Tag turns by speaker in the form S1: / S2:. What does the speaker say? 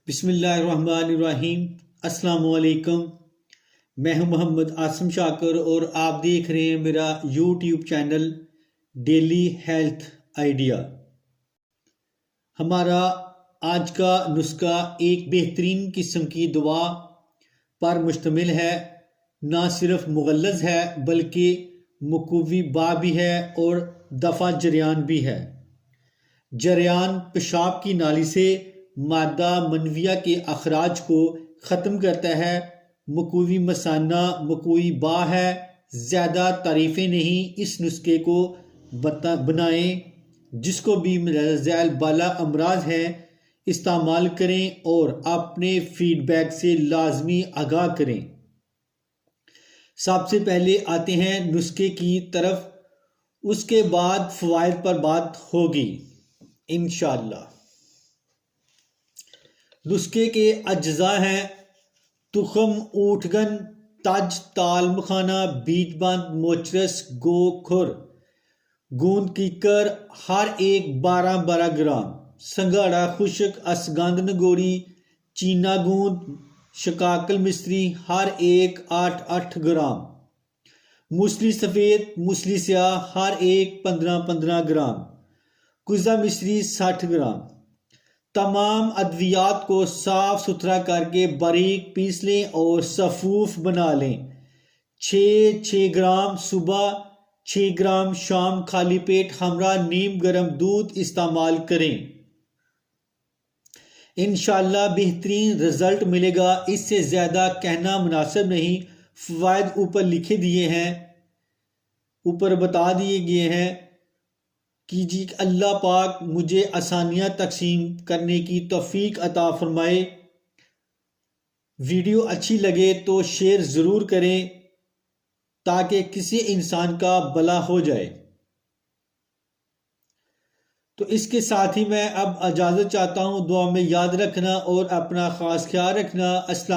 S1: بسم اللہ الرحمن الرحیم۔ السلام علیکم، میں ہوں محمد عاصم شاکر اور آپ دیکھ رہے ہیں میرا YouTube channel daily health idea. ہمارا آج کا نسخہ ایک بہترین قسم کی دوا پر مشتمل ہے، نہ صرف مغلظ ہے بلکہ مقوی با بھی ہے اور دفع جریان بھی ہے۔ جریان پیشاب کی نالی سے مادہ منویہ کے اخراج کو ختم کرتا ہے۔ مقوی مثانہ مقوی با ہے۔ زیادہ تعریفیں نہیں، اس نسخے کو بنائیں۔ جس کو بھی ذیل بالا امراض ہیں استعمال کریں اور اپنے فیڈ بیک سے لازمی آگاہ کریں۔ سب سے پہلے آتے ہیں نسخے کی طرف، اس کے بعد فوائد پر بات ہوگی انشاءاللہ۔ نسخے کے اجزاء ہیں: تخم اوٹگن، تج، تال مکھانا، بیج بند، موچرس، گو کھر، گوند کیکر ہر ایک 12 گرام، سنگھاڑا خشک اشگند نگوری، چینا گوند، شکاکل مصری ہر ایک 8 گرام، موسلی سفید، موسلی سیاہ ہر ایک 15 گرام، کزا مصری 60 گرام۔ تمام ادویات کو صاف ستھرا کر کے باریک پیس لیں اور صفوف بنا لیں۔ 6 گرام صبح، 6 گرام شام خالی پیٹ ہمراہ نیم گرم دودھ استعمال کریں۔ انشاءاللہ بہترین رزلٹ ملے گا، اس سے زیادہ کہنا مناسب نہیں۔ فوائد اوپر لکھے دیے ہیں، اوپر بتا دیے گئے ہیں کہ اللہ پاک مجھے آسانیاں تقسیم کرنے کی توفیق عطا فرمائے۔ ویڈیو اچھی لگے تو شیئر ضرور کریں تاکہ کسی انسان کا بھلا ہو جائے۔ تو اس کے ساتھ ہی میں اب اجازت چاہتا ہوں، دعا میں یاد رکھنا اور اپنا خاص خیال رکھنا۔ السلام